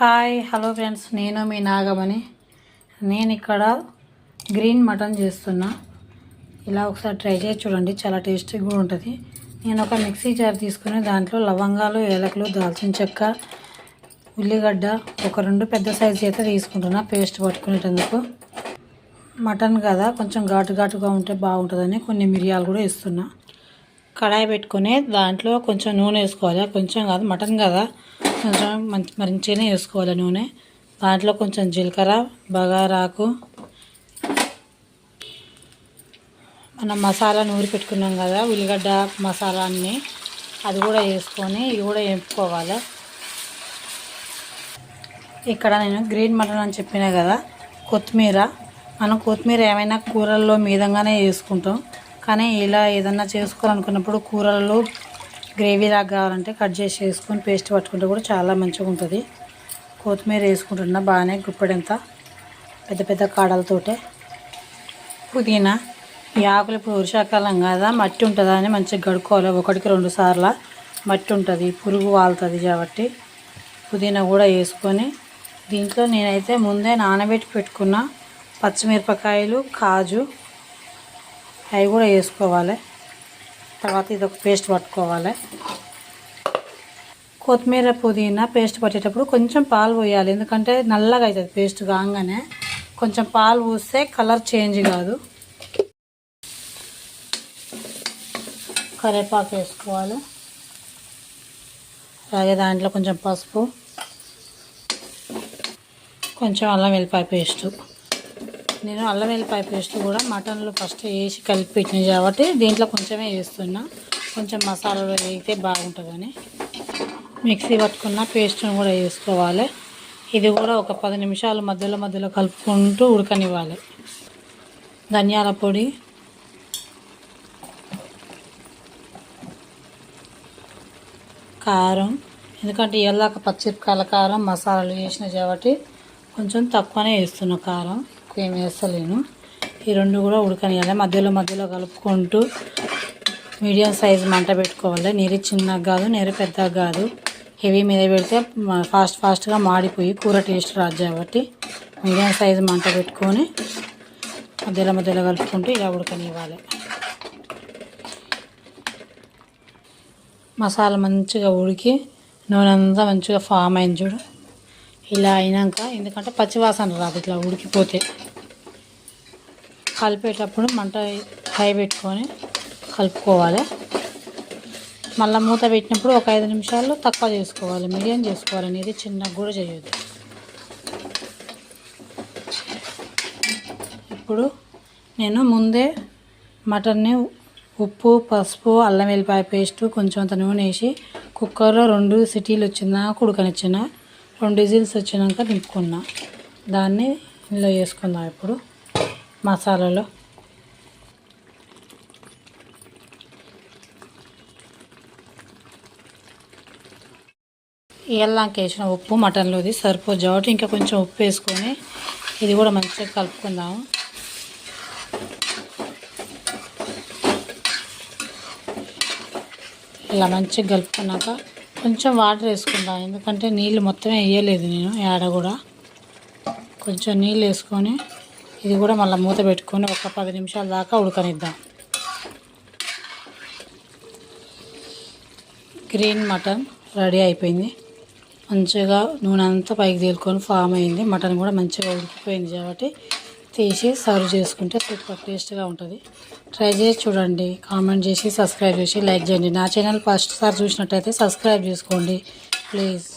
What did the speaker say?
Hi hello friends, నేను మీ నాగమణి. నేను ఇక్కడ గ్రీన్ మటన్ చేస్తున్నా. ఇలా ఒకసారి ట్రై చేసి చూడండి, చాలా టేస్టీగా కూడా ఉంటుంది. నేను ఒక మిక్సీ జార్ తీసుకుని దాంట్లో లవంగాలు, ఏలకులు, దాల్చిన చెక్క, ఉల్లిగడ్డ ఒక 2 పెద్ద సైజు అయితే తీసుకుంటున్నా పేస్ట్ పట్టుకునేటందుకు. మటన్ కదా, కొంచెం ఘాటుగా ఉంటే బాగుంటుందని కొన్ని మిరియాలు కూడా వేస్తున్నా. కడాయి పెట్టుకుని దాంట్లో కొంచెం నూనె వేసుకోవాలి. కొంచెం కాదు, మటన్ కదా, కొంచెం మంచిగానే వేసుకోవాలి నూనె. దాంట్లో కొంచెం జీలకర్ర, బగారాకు, మనం మసాలా నూరి పెట్టుకున్నాం కదా, ఉల్లిగడ్డ మసాలా అన్నీ అది కూడా వేసుకొని ఇది కూడా వేపుకోవాలి. ఇక్కడ నేను గ్రీన్ మటన్ అని చెప్పినా కదా, కొత్తిమీర. మనం కొత్తిమీర ఏమైనా కూరల్లో మీదంగానే వేసుకుంటాం, కానీ ఇలా ఏదన్నా చేసుకోవాలనుకున్నప్పుడు కూరల్లో గ్రేవీ లాగా కావాలంటే కట్ చేసి వేసుకొని పేస్ట్ పట్టుకుంటే కూడా చాలా మంచిగా ఉంటుంది. కొత్తిమీర వేసుకుంటున్నా బాగానే, గుప్పెడంత పెద్ద పెద్ద కాడలతోటే. పుదీనా, ఈ ఆకులు ఇప్పుడు వర్షాకాలం కదా, మట్టి ఉంటుందా అని మంచిగా కడుక్కోవాలి. 1-2 సార్లు మట్టి ఉంటుంది, పురుగు వాళ్తుంది కాబట్టి. పుదీనా కూడా వేసుకొని దీంట్లో నేనైతే ముందే నానబెట్టి పెట్టుకున్న పచ్చిమిరపకాయలు, కాజు అవి కూడా వేసుకోవాలి. తర్వాత ఇది ఒక పేస్ట్ పట్టుకోవాలి. కొత్తిమీర, పుదీనా పేస్ట్ పట్టేటప్పుడు కొంచెం పాలు పోయాలి, ఎందుకంటే నల్లగా అవుతుంది పేస్ట్ కాగానే. కొంచెం పాలు పోస్తే కలర్ చేంజ్ కాదు. కరివేపాకు వేసుకోవాలి. అలాగే దాంట్లో కొంచెం పసుపు, కొంచెం అల్లం వెల్లిపాయ పేస్టు. నేను అల్లం వెల్లిపాయ పేస్ట్ కూడా మటన్లో ఫస్ట్ వేసి కలిపి పెట్టినాయి కాబట్టి దీంట్లో కొంచెమే వేస్తున్నా. కొంచెం మసాలాలో వేగితే బాగుంటుందని. మిక్సీ పట్టుకున్న పేస్ట్ని కూడా వేసుకోవాలి. ఇది కూడా ఒక 10 నిమిషాలు మధ్యలో కలుపుకుంటూ ఉడకనివ్వాలి. ధనియాల పొడి, కారం, ఎందుకంటే ఇలాక పచ్చిమిరపకాయల కారం మసాలాలు వేసిన కాబట్టి కొంచెం తక్కువనే వేస్తున్నా కారం, ఎక్కువ ఏం వేస్తలేను. ఈ 2 కూడా ఉడకనియాలి. మధ్యలో కలుపుకుంటూ మీడియం సైజు మంట పెట్టుకోవాలి. నీరు చిన్నగా కాదు, నీరు పెద్దగా కాదు. హెవీ మీద పెడితే ఫాస్ట్గా మాడిపోయి కూర టేస్ట్ రాదు కాబట్టి మీడియం సైజు మంట పెట్టుకొని మధ్యలో కలుపుకుంటూ ఇలా ఉడకనివ్వాలి. మసాలా మంచిగా ఉడికి నూనె అంతా మంచిగా ఫామ్ అయింది చూడు. ఇలా అయినాక, ఎందుకంటే పచ్చివాసన రాదు ఇట్లా ఉడికిపోతే. కలిపేటప్పుడు మంట హై పెట్టుకొని కలుపుకోవాలి. మళ్ళీ మూత పెట్టినప్పుడు ఒక 5 నిమిషాలు తక్కువ చేసుకోవాలి, మీడియం చేసుకోవాలి. అనేది చిన్నగా కూడా చేయొద్దు. ఇప్పుడు నేను ముందే మటన్ని ఉప్పు, పసుపు, అల్లం వెల్లిపాయ పేస్టు, కొంచెం అంత నూనె వేసి కుక్కర్లో 2 సిటీలు వచ్చినాక ఉడకనిచ్చిన. 2 విజిల్స్ వచ్చినాక దింపుకున్నా. దాన్ని ఇందులో వేసుకుందాం. ఇప్పుడు మసాలాలో ఇళ్ళకి వేసిన ఉప్పు మటన్లోది సరిపోదు కాబట్టి ఇంకా కొంచెం ఉప్పు వేసుకొని ఇది కూడా మంచిగా కలుపుకుందాము. ఇలా మంచిగా కలుపుకున్నాక కొంచెం వాటర్ వేసుకుందాం, ఎందుకంటే నీళ్ళు మొత్తమే వేయలేదు నేను ఏడ కూడా. కొంచెం నీళ్ళు వేసుకొని ఇది కూడా మళ్ళీ మూత పెట్టుకొని ఒక 10 నిమిషాల దాకా ఉడకనిద్దాం. గ్రీన్ మటన్ రెడీ అయిపోయింది. మంచిగా నూనె అంతా పైకి తేలుకొని ఫామ్ అయింది. మటన్ కూడా మంచిగా ఉడికిపోయింది కాబట్టి తీసి సర్వ్ చేసుకుంటే సూపర్ టేస్ట్గా ఉంటుంది. ట్రై చేసి చూడండి, కామెంట్ చేసి, సబ్స్క్రైబ్ చేసి, లైక్ చేయండి. నా ఛానల్ ఫస్ట్ సారి చూసినట్టయితే సబ్స్క్రైబ్ చేసుకోండి ప్లీజ్.